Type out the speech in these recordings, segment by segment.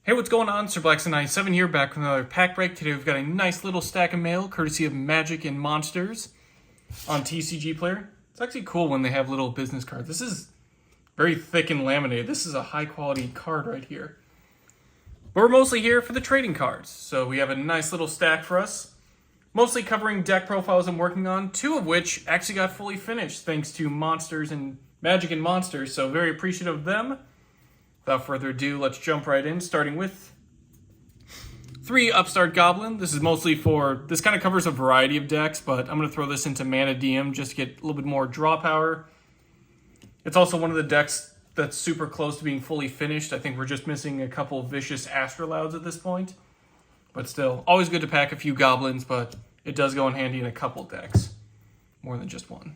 Hey, what's going on? Sir Blackson97 here, back with another pack break. Today we've got a nice little stack of mail, courtesy of Magic and Monsters on TCG Player. It's actually cool when they have little business cards. This is very thick and laminated. This is a high quality card right here. But we're mostly here for the trading cards. So we have a nice little stack for us, mostly covering deck profiles I'm working on, two of which actually got fully finished thanks to Monsters and Magic and Monsters. So very appreciative of them. Without further ado, let's jump right in, starting with 3 Upstart Goblin. This is mostly for, this kind of covers a variety of decks, but I'm going to throw this into Mana DM just to get a little bit more draw power. It's also one of the decks that's super close to being fully finished. I think we're just missing a couple of Vicious Astrolauds at this point. But still, always good to pack a few Goblins, but it does go in handy in a couple decks. More than just one.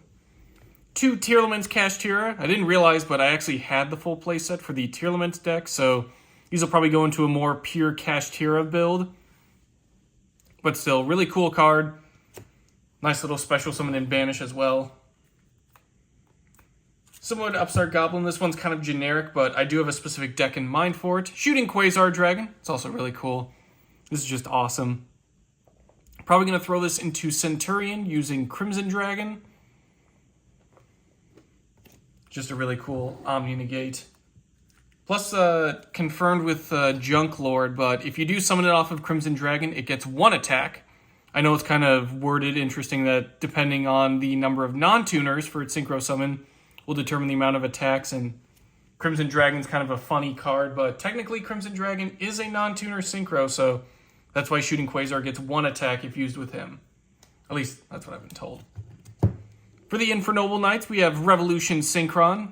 2 Tearlaments Kashtira. I didn't realize, but I actually had the full playset for the Tearlaments deck, so these will probably go into a more pure Kashtira build. But still, really cool card. Nice little special summon and banish as well. Similar to Upstart Goblin, this one's kind of generic, but I do have a specific deck in mind for it. Shooting Quasar Dragon. It's also really cool. This is just awesome. Probably going to throw this into Centurion using Crimson Dragon. Just a really cool Omni Negate. Plus, confirmed with Junk Lord, but if you do summon it off of Crimson Dragon, it gets 1 attack. I know it's kind of worded interesting that depending on the number of non-tuners for its Synchro Summon will determine the amount of attacks, and Crimson Dragon's kind of a funny card, but technically Crimson Dragon is a non-tuner Synchro, so that's why Shooting Quasar gets 1 attack if used with him. At least, that's what I've been told. For the Infernoble Knights, we have Revolution Synchron.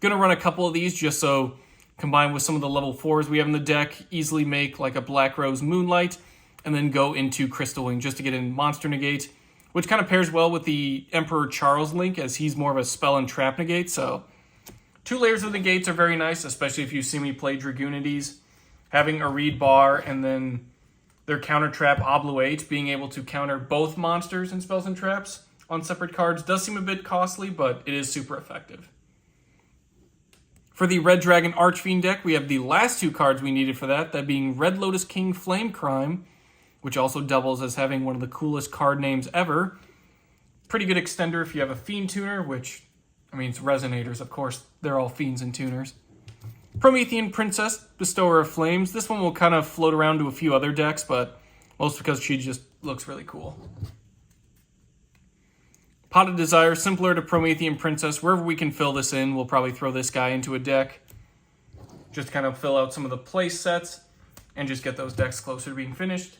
Gonna run a couple of these just so, combined with some of the level 4s we have in the deck, easily make like a Black Rose Moonlight, and then go into Crystal Wing just to get in Monster Negate, which kind of pairs well with the Emperor Charles Link, as he's more of a spell and trap negate, so 2 layers of negates are very nice, especially if you see me play Dragoonides. Having a Reed Bar and then their counter trap Obluate, being able to counter both monsters and spells and traps on separate cards does seem a bit costly, but it is super effective. For the Red Dragon Archfiend deck, we have the last 2 cards we needed for that being Red Lotus King Flame Crime, which also doubles as having one of the coolest card names ever. Pretty good extender if you have a Fiend Tuner, which, I mean, it's Resonators, of course, they're all Fiends and Tuners. Promethean Princess, Bestower of Flames. This one will kind of float around to a few other decks, but most because she just looks really cool. Pot of Desire, similar to Promethean Princess. Wherever we can fill this in, we'll probably throw this guy into a deck. Just to kind of fill out some of the place sets and just get those decks closer to being finished.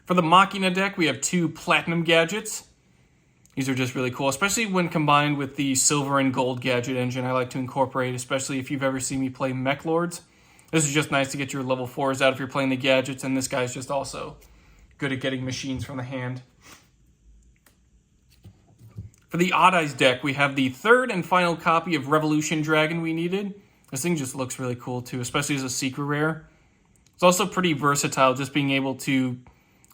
For the Machina deck, we have 2 Platinum Gadgets. These are just really cool, especially when combined with the Silver and Gold Gadget engine I like to incorporate, especially if you've ever seen me play Mech Lords. This is just nice to get your level 4s out if you're playing the gadgets, and this guy's just also good at getting machines from the hand. For the Odd Eyes deck, we have the 3rd and final copy of Revolution Dragon we needed. This thing just looks really cool too, especially as a secret rare. It's also pretty versatile, just being able to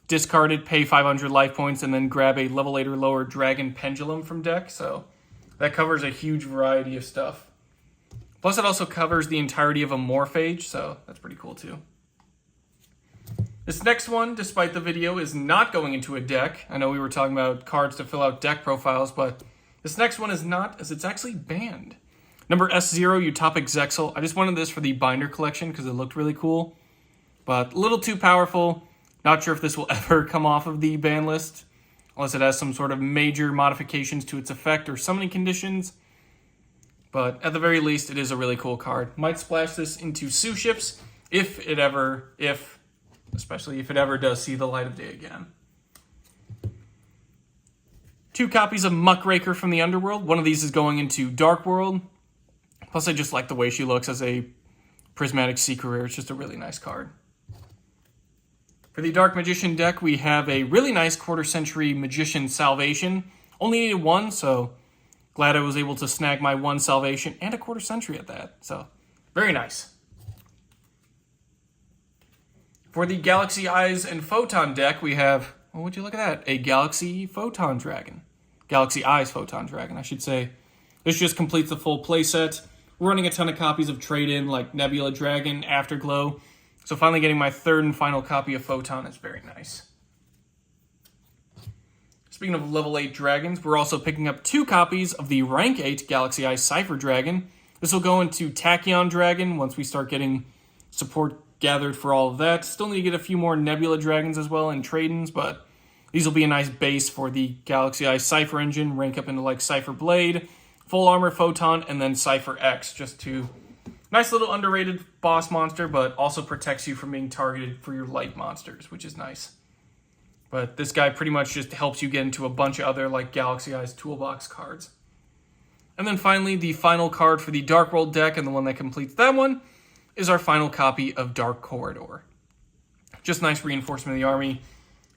discard it, pay 500 life points, and then grab a level 8 or lower Dragon Pendulum from deck. So that covers a huge variety of stuff. Plus it also covers the entirety of a Morphage, so that's pretty cool too. This next one, despite the video, is not going into a deck. I know we were talking about cards to fill out deck profiles, but this next one is not, as it's actually banned. Number S0, Utopic Zexal. I just wanted this for the binder collection because it looked really cool, but a little too powerful. Not sure if this will ever come off of the ban list, unless it has some sort of major modifications to its effect or summoning conditions. But at the very least, it is a really cool card. Might splash this into Sue Ships especially if it ever does see the light of day again. 2 copies of Muckraker from the Underworld. One of these is going into Dark World. Plus, I just like the way she looks as a prismatic secret rare. It's just a really nice card. For the Dark Magician deck, we have a really nice Quarter Century Magician Salvation. Only needed 1, so glad I was able to snag my 1 Salvation and a Quarter Century at that. So, very nice. For the Galaxy Eyes and Photon deck, we have, well, would you look at that? A Galaxy Photon Dragon. Galaxy Eyes Photon Dragon, I should say. This just completes the full playset. We're running a ton of copies of Trade-In, like Nebula Dragon, Afterglow. So finally getting my third and final copy of Photon is very nice. Speaking of level 8 dragons, we're also picking up 2 copies of the rank 8 Galaxy Eye Cypher Dragon. This will go into Tachyon Dragon once we start getting support gathered for all of that. Still need to get a few more Nebula Dragons as well and trade-ins, but these will be a nice base for the Galaxy Eye Cypher engine, rank up into like Cypher Blade, Full Armor Photon, and then Cypher X, just to nice little underrated boss monster, but also protects you from being targeted for your light monsters, which is nice. But this guy pretty much just helps you get into a bunch of other like Galaxy Eyes toolbox cards. And then finally, the final card for the Dark World deck, and the one that completes that one, is our final copy of Dark Corridor. Just nice reinforcement of the army.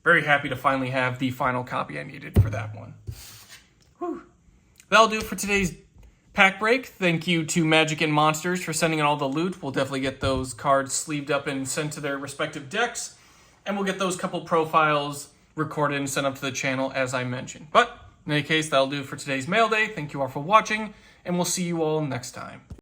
Very happy to finally have the final copy I needed for that one. Whew. That'll do it for today's pack break. Thank you to Magic and Monsters for sending in all the loot. We'll definitely get those cards sleeved up and sent to their respective decks. And we'll get those couple profiles recorded and sent up to the channel as I mentioned. But in any case, that'll do it for today's mail day. Thank you all for watching, and we'll see you all next time.